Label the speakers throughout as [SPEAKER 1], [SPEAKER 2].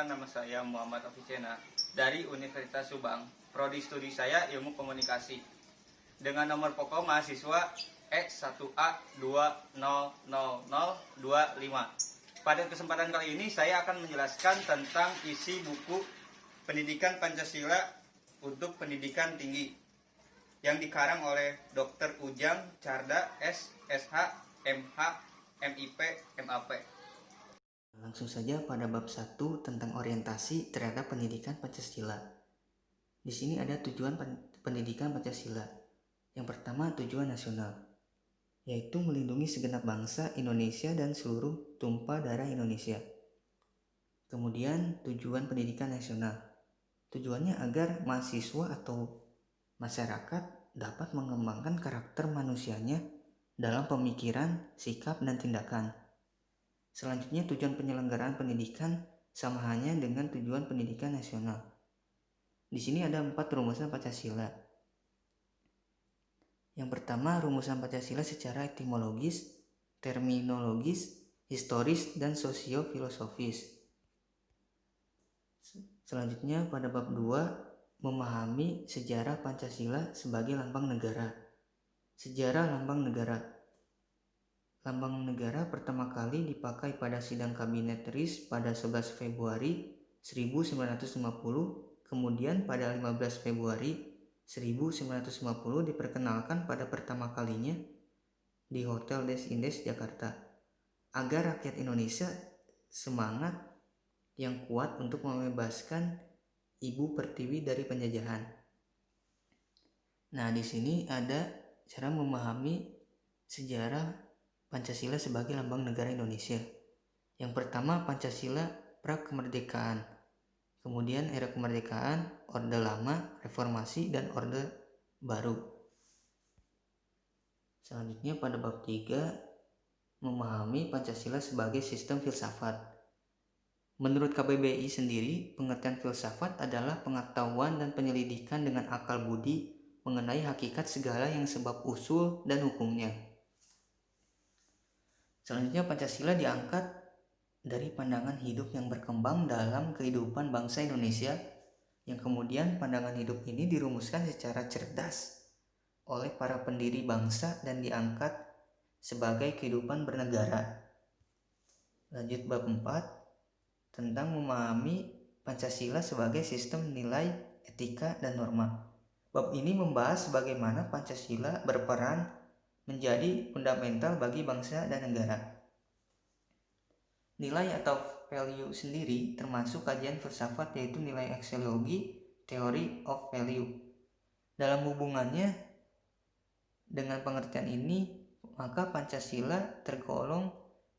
[SPEAKER 1] Perkenalkan, nama saya Muhammad Aficena dari Universitas Subang. Prodi studi saya Ilmu Komunikasi. Dengan nomor pokok mahasiswa X1A200025. Pada kesempatan kali ini saya akan menjelaskan tentang isi buku Pendidikan Pancasila untuk Pendidikan Tinggi yang dikarang oleh Dr. Ujang Carda SSH MH MIP MAP.
[SPEAKER 2] Langsung saja pada bab 1 tentang orientasi terhadap pendidikan Pancasila. Di sini ada tujuan pendidikan Pancasila. Yang pertama, tujuan nasional, yaitu melindungi segenap bangsa Indonesia dan seluruh tumpah darah Indonesia. Kemudian, tujuan pendidikan nasional. Tujuannya agar mahasiswa atau masyarakat dapat mengembangkan karakter manusianya dalam pemikiran, sikap, dan tindakan. Selanjutnya, tujuan penyelenggaraan pendidikan sama halnya dengan tujuan pendidikan nasional. Di sini ada 4 rumusan Pancasila. Yang pertama, rumusan Pancasila secara etimologis, terminologis, historis, dan sosio-filosofis. Selanjutnya, pada bab 2, memahami sejarah Pancasila sebagai lambang negara. Sejarah lambang negara. Lambang negara pertama kali dipakai pada sidang kabinet RIS pada 11 Februari 1950, kemudian pada 15 Februari 1950 diperkenalkan pada pertama kalinya di Hotel Des Indes, Jakarta, agar rakyat Indonesia semangat yang kuat untuk membebaskan Ibu Pertiwi dari penjajahan. Nah, di sini ada cara memahami sejarah Pancasila sebagai lambang negara Indonesia. Yang pertama, Pancasila pra-kemerdekaan. Kemudian era kemerdekaan, Orde Lama, Reformasi, dan Orde Baru. Selanjutnya pada bab 3, memahami Pancasila sebagai sistem filsafat. Menurut KBBI sendiri, pengertian filsafat adalah pengetahuan dan penyelidikan dengan akal budi mengenai hakikat segala yang sebab usul dan hukumnya. Selanjutnya, Pancasila diangkat dari pandangan hidup yang berkembang dalam kehidupan bangsa Indonesia, yang kemudian pandangan hidup ini dirumuskan secara cerdas oleh para pendiri bangsa dan diangkat sebagai kehidupan bernegara. Lanjut bab 4 tentang memahami Pancasila sebagai sistem nilai, etika, dan norma. Bab ini membahas bagaimana Pancasila berperan menjadi fundamental bagi bangsa dan negara. Nilai atau value sendiri termasuk kajian filsafat, yaitu nilai aksiologi, theory of value. Dalam hubungannya dengan pengertian ini, maka Pancasila tergolong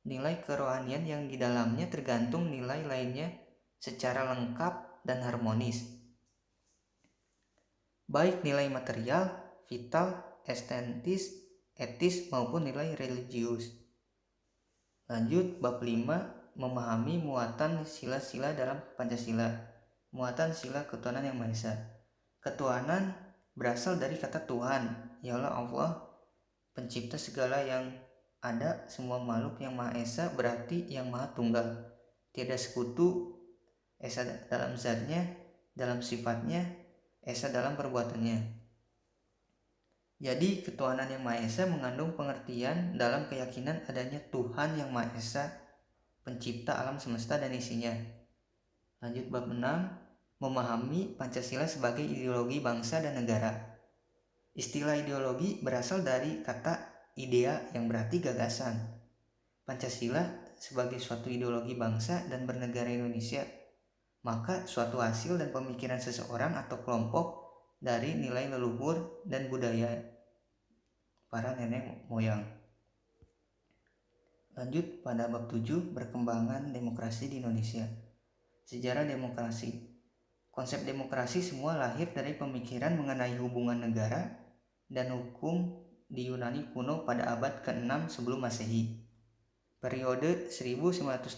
[SPEAKER 2] nilai kerohanian yang di dalamnya tergantung nilai lainnya secara lengkap dan harmonis, baik nilai material, vital, estetis, etis, maupun nilai religius. Lanjut bab 5, memahami muatan sila-sila dalam Pancasila. Muatan sila ketuhanan yang Maha Esa. Ketuhanan berasal dari kata Tuhan, ialah Allah, pencipta segala yang ada, semua makhluk yang Maha Esa berarti yang Maha Tunggal. Tiada sekutu, Esa dalam zatnya, dalam sifatnya, Esa dalam perbuatannya. Jadi ketuhanan yang Maha Esa mengandung pengertian dalam keyakinan adanya Tuhan yang Maha Esa, pencipta alam semesta dan isinya. Lanjut bab 6, memahami Pancasila sebagai ideologi bangsa dan negara. Istilah ideologi berasal dari kata idea yang berarti gagasan. Pancasila sebagai suatu ideologi bangsa dan bernegara Indonesia, maka suatu hasil dan pemikiran seseorang atau kelompok dari nilai leluhur dan budaya para nenek moyang. Lanjut pada bab 7, perkembangan demokrasi di Indonesia. Sejarah demokrasi. Konsep demokrasi semua lahir dari pemikiran mengenai hubungan negara dan hukum di Yunani kuno pada abad ke-6 sebelum Masehi. Periode 1966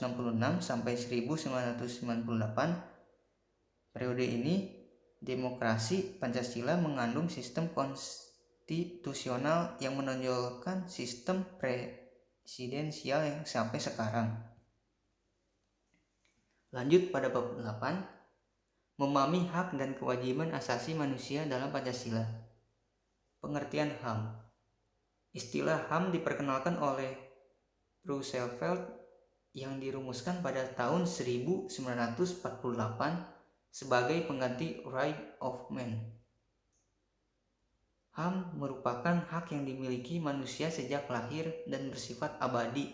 [SPEAKER 2] sampai 1998. Periode ini demokrasi Pancasila mengandung sistem konstitusional yang menonjolkan sistem presidensial yang sampai sekarang. Lanjut pada bab 8, memahami hak dan kewajiban asasi manusia dalam Pancasila. Pengertian HAM. Istilah HAM diperkenalkan oleh Roosevelt yang dirumuskan pada tahun 1948 sebagai pengganti Right of Man. HAM merupakan hak yang dimiliki manusia sejak lahir dan bersifat abadi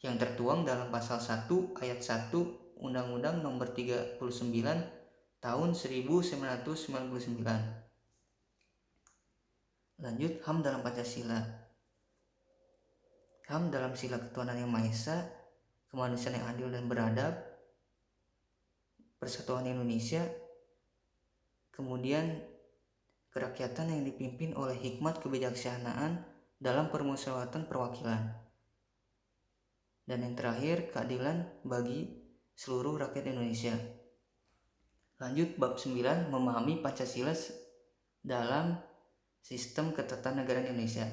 [SPEAKER 2] yang tertuang dalam pasal 1 ayat 1 Undang-Undang Nomor 39 tahun 1999. Lanjut, HAM dalam Pancasila. HAM dalam sila ketuhanan yang Maha Esa, kemanusiaan yang adil dan beradab, persatuan Indonesia, kemudian kerakyatan yang dipimpin oleh hikmat kebijaksanaan dalam permusyawaratan perwakilan, dan yang terakhir keadilan bagi seluruh rakyat Indonesia. Lanjut bab 9, memahami Pancasila dalam sistem ketatanegaraan Indonesia.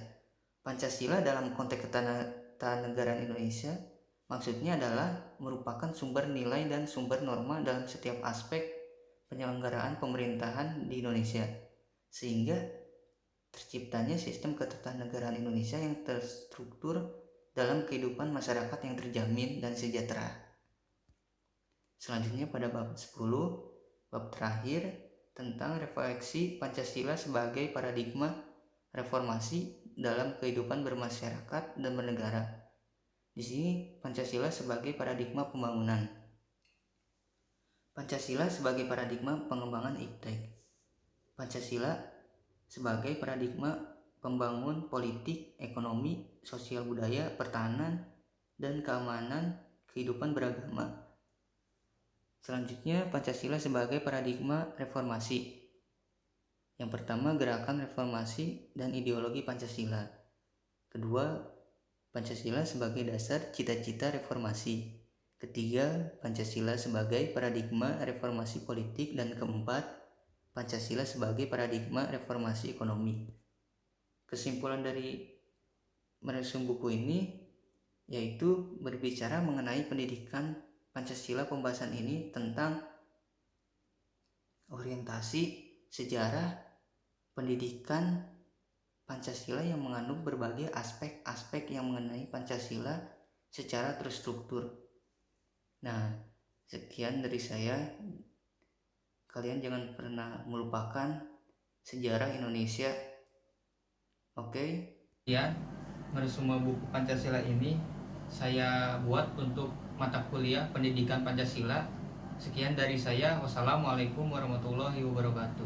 [SPEAKER 2] Pancasila dalam konteks ketatanegaraan Indonesia maksudnya adalah merupakan sumber nilai dan sumber norma dalam setiap aspek penyelenggaraan pemerintahan di Indonesia, sehingga terciptanya sistem ketatanegaraan Indonesia yang terstruktur dalam kehidupan masyarakat yang terjamin dan sejahtera. Selanjutnya pada bab 10, bab terakhir tentang refleksi Pancasila sebagai paradigma reformasi dalam kehidupan bermasyarakat dan bernegara. Di sini Pancasila sebagai paradigma pembangunan. Pancasila sebagai paradigma pengembangan iptek. Pancasila sebagai paradigma pembangun politik, ekonomi, sosial budaya, pertahanan, dan keamanan kehidupan beragama. Selanjutnya Pancasila sebagai paradigma reformasi. Yang pertama, gerakan reformasi dan ideologi Pancasila. Kedua, Pancasila sebagai dasar cita-cita reformasi. Ketiga, Pancasila sebagai paradigma reformasi politik. Dan keempat, Pancasila sebagai paradigma reformasi ekonomi. Kesimpulan dari meresum buku ini yaitu berbicara mengenai pendidikan Pancasila. Pembahasan ini tentang orientasi sejarah pendidikan Pancasila yang mengandung berbagai aspek-aspek yang mengenai Pancasila secara terstruktur. Nah, sekian dari saya. Kalian jangan pernah melupakan sejarah Indonesia. Oke? Ya, semua buku Pancasila ini saya buat untuk mata kuliah pendidikan Pancasila. Sekian dari saya. Wassalamualaikum warahmatullahi wabarakatuh.